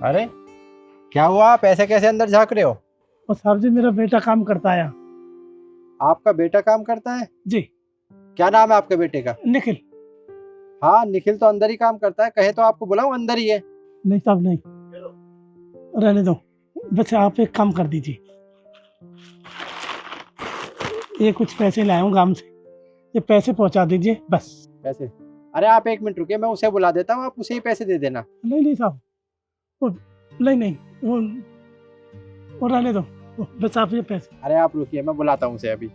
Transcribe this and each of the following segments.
अरे क्या हुआ, आप ऐसे कैसे अंदर झांक रहे हो? और साहब जी मेरा बेटा काम करता है यहाँ। आपका बेटा काम करता है? जी। क्या नाम है आपके बेटे का? निखिल। हाँ, निखिल तो अंदर ही काम करता है, कहे तो आपको बुलाऊं, अंदर ही है। नहीं साहब नहीं, रहने दो। बस आप एक काम कर दीजिए, ये कुछ पैसे लाया हूँ गांव से, ये पैसे पहुंचा दीजिए बस। पैसे? अरे आप 1 मिनट रुकिए, मैं उसे बुला देता हूँ, आप उसे ही पैसे दे देना। नहीं नहीं साहब, वो नहीं नहीं, वो रहने दो, बस आप ये पैसे। अरे आप रुकिए, मैं बुलाता हूँ उसे अभी।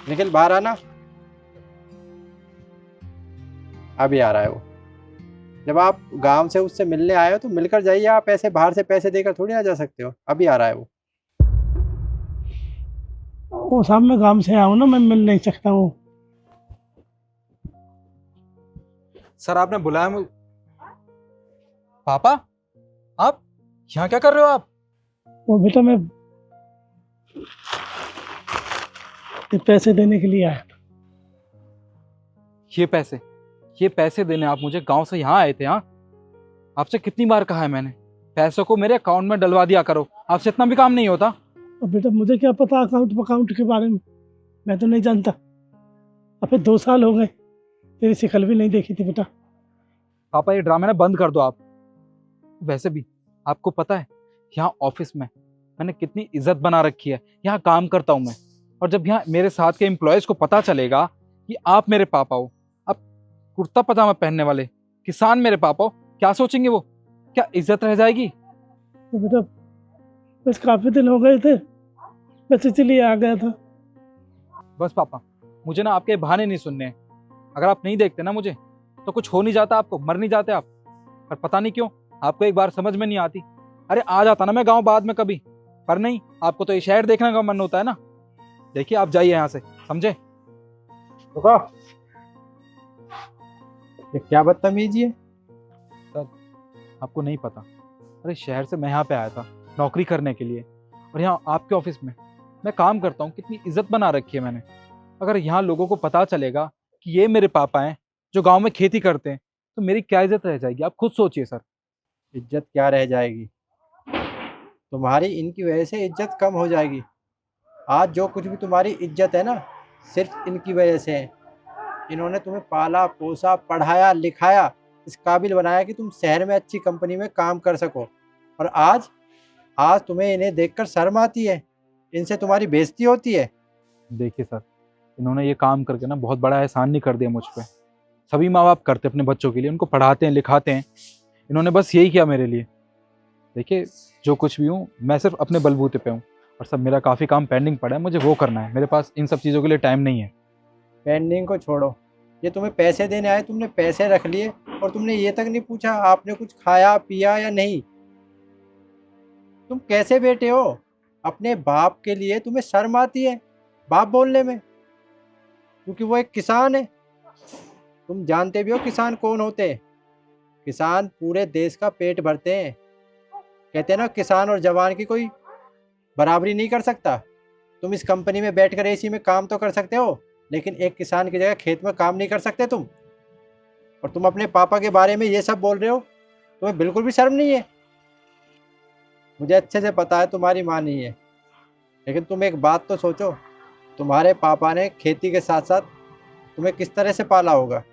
निखिल बाहर आना। अभी आ रहा है वो। जब आप गांव से उससे मिलने आए हो तो मिलकर जाइए, आप ऐसे बाहर से पैसे देकर थोड़ी आ जा सकते हो। अभी आ रहा है वो। वो साहब मैं गांव से आया हूँ ना, मैं मिल नहीं सकता हूँ। सर आपने बुलाया मुझे। पापा, आप यहाँ क्या कर रहे हो आप? वो बेटा मैं ये पैसे देने के लिए आया। ये पैसे देने आप मुझे गांव से यहाँ आए थे? हाँ, आपसे कितनी बार कहा है मैंने, पैसों को मेरे अकाउंट में डलवा दिया करो, आपसे इतना भी काम नहीं होता। और बेटा मुझे क्या पता अकाउंट के बारे में, मैं तो नहीं जानता। अब 2 साल हो गए, तेरी शिकल भी नहीं देखी थी बेटा। पापा ये ड्रामे ना बंद कर दो आप। वैसे भी आपको पता है यहाँ ऑफिस में मैंने कितनी इज्जत बना रखी है, यहाँ काम करता हूँ मैं। और जब यहाँ मेरे साथ के एम्प्लॉयज को पता चलेगा कि आप मेरे पापा हो, आप कुर्ता पजामा पहनने वाले किसान मेरे पापा हो, क्या सोचेंगे वो? क्या इज्जत रह जाएगी? तो बेटा बस काफी दिन हो गए थे, बस इसलिए आ गया था। बस पापा, मुझे ना आपके बहाने नहीं सुनने हैं। अगर आप नहीं देखते ना मुझे तो कुछ हो नहीं जाता, आपको मर नहीं जाते आप। पर पता नहीं क्यों आपको एक बार समझ में नहीं आती। अरे आ जाता ना मैं गांव बाद में कभी, पर नहीं, आपको तो ये शहर देखने का मन होता है ना। देखिए आप जाइए यहाँ से, समझे? रुको, ये क्या बदतमीजी है? आपको नहीं पता, अरे शहर से मैं यहाँ पे आया था नौकरी करने के लिए, और यहाँ आपके ऑफिस में मैं काम करता हूँ। कितनी इज्जत बना रखी है मैंने। अगर यहाँ लोगों को पता चलेगा कि ये मेरे पापा हैं जो गांव में खेती करते हैं, तो मेरी क्या इज्जत रह जाएगी? आप खुद सोचिए सर। इज्जत क्या रह जाएगी? तुम्हारी इनकी वजह से इज्जत कम हो जाएगी। आज जो कुछ भी तुम्हारी इज्जत है ना, सिर्फ इनकी वजह से है। इन्होंने तुम्हें पाला पोसा, पढ़ाया लिखाया, इस काबिल बनाया कि तुम शहर में अच्छी कंपनी में काम कर सको। और आज आज तुम्हें इन्हें देखकर शर्म आती है, इनसे तुम्हारी बेइज्जती होती है। देखिए सर, इन्होंने ये काम करके ना बहुत बड़ा एहसान नहीं कर दिया मुझ पे। सभी माँ बाप करते अपने बच्चों के लिए, उनको पढ़ाते हैं लिखाते हैं। इन्होंने बस यही किया मेरे लिए। देखिए जो कुछ भी हूँ मैं सिर्फ अपने बलबूते पे हूँ, और सब मेरा काफ़ी काम पेंडिंग पड़ा है, मुझे वो करना है। मेरे पास इन सब चीज़ों के लिए टाइम नहीं है। पेंडिंग को छोड़ो, ये तुम्हें पैसे देने आए, तुमने पैसे रख लिए और तुमने ये तक नहीं पूछा आपने कुछ खाया पिया या नहीं। तुम कैसे बेटे हो? अपने बाप के लिए तुम्हें शर्म आती है बाप बोलने में, क्योंकि वो एक किसान है। तुम जानते भी हो किसान कौन होते हैं? किसान पूरे देश का पेट भरते हैं। कहते हैं ना, किसान और जवान की कोई बराबरी नहीं कर सकता। तुम इस कंपनी में बैठकर एसी में काम तो कर सकते हो, लेकिन एक किसान की जगह खेत में काम नहीं कर सकते तुम। और तुम अपने पापा के बारे में ये सब बोल रहे हो, तुम्हें बिल्कुल भी शर्म नहीं है। मुझे अच्छे से पता है तुम्हारी माँ नहीं है, लेकिन तुम एक बात तो सोचो, तुम्हारे पापा ने खेती के साथ साथ तुम्हें किस तरह से पाला होगा,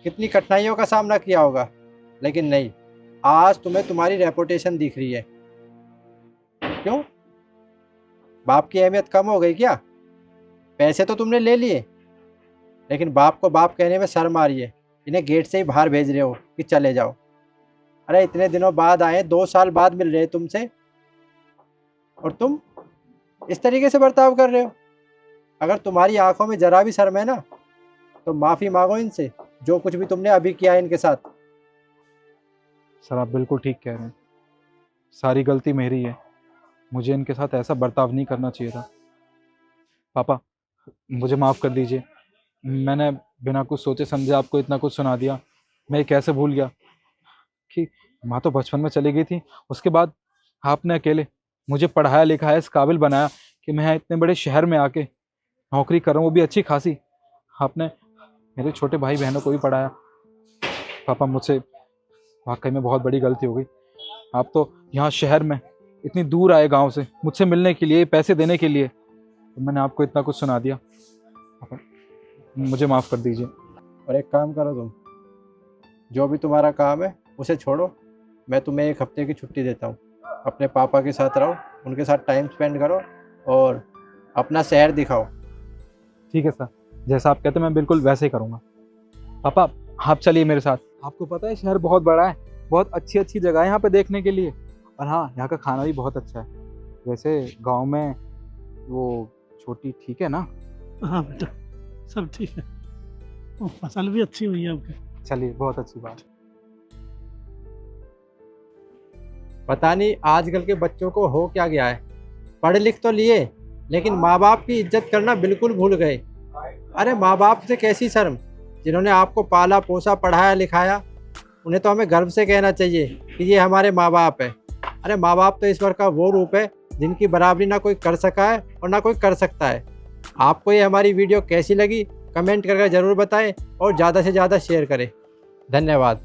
कितनी कठिनाइयों का सामना किया होगा। लेकिन नहीं, आज तुम्हें तुम्हारी रेपुटेशन दिख रही है। क्यों? बाप की अहमियत कम हो गई क्या? पैसे तो तुमने ले लिए, लेकिन बाप को बाप कहने में शर्म आ रही है। इन्हें गेट से ही बाहर भेज रहे हो कि चले जाओ। अरे इतने दिनों बाद आए, 2 साल बाद मिल रहे तुमसे, और तुम इस तरीके से बर्ताव कर रहे हो। अगर तुम्हारी आंखों में जरा भी शर्म है ना, तो माफ़ी मांगो इनसे, जो कुछ भी तुमने अभी किया है इनके साथ। सर आप बिल्कुल ठीक कह रहे हैं, सारी गलती मेरी है। मुझे इनके साथ ऐसा बर्ताव नहीं करना चाहिए था। पापा मुझे माफ़ कर दीजिए, मैंने बिना कुछ सोचे समझे आपको इतना कुछ सुना दिया। मैं कैसे भूल गया कि माँ तो बचपन में चली गई थी, उसके बाद आपने अकेले मुझे पढ़ाया लिखाया, इस काबिल बनाया कि मैं इतने बड़े शहर में आके नौकरी कर रहा हूँ, वो भी अच्छी खासी। आपने मेरे छोटे भाई बहनों को भी पढ़ाया। पापा मुझसे वाकई में बहुत बड़ी गलती हो गई। आप तो यहाँ शहर में इतनी दूर आए गांव से मुझसे मिलने के लिए, पैसे देने के लिए, तो मैंने आपको इतना कुछ सुना दिया। पापा मुझे माफ़ कर दीजिए। और एक काम करो, तुम जो भी तुम्हारा काम है उसे छोड़ो, मैं तुम्हें 1 हफ्ते की छुट्टी देता हूँ। अपने पापा के साथ रहो, उनके साथ टाइम स्पेंड करो और अपना शहर दिखाओ। ठीक है सर, जैसा आप कहते हैं मैं बिल्कुल वैसे ही करूँगा। पापा आप चलिए मेरे साथ। आपको पता है शहर बहुत बड़ा है, बहुत अच्छी अच्छी जगह है यहाँ पे देखने के लिए, और हाँ यहाँ का खाना भी बहुत अच्छा है। वैसे गांव में वो छोटी ठीक है ना? हाँ बेटा, सब ठीक है। वो फसल भी अच्छी हुई है आपकी। चलिए, बहुत अच्छी बात। पता नहीं आजकल के बच्चों को हो क्या गया है, पढ़ लिख तो लिए लेकिन माँ बाप की इज्जत करना बिल्कुल भूल गए। अरे माँ बाप से कैसी शर्म, जिन्होंने आपको पाला पोसा पढ़ाया लिखाया, उन्हें तो हमें गर्व से कहना चाहिए कि ये हमारे माँ बाप है। अरे माँ बाप तो ईश्वर का वो रूप है जिनकी बराबरी ना कोई कर सका है और ना कोई कर सकता है। आपको ये हमारी वीडियो कैसी लगी कमेंट करके ज़रूर बताएं और ज़्यादा से ज़्यादा शेयर करें। धन्यवाद।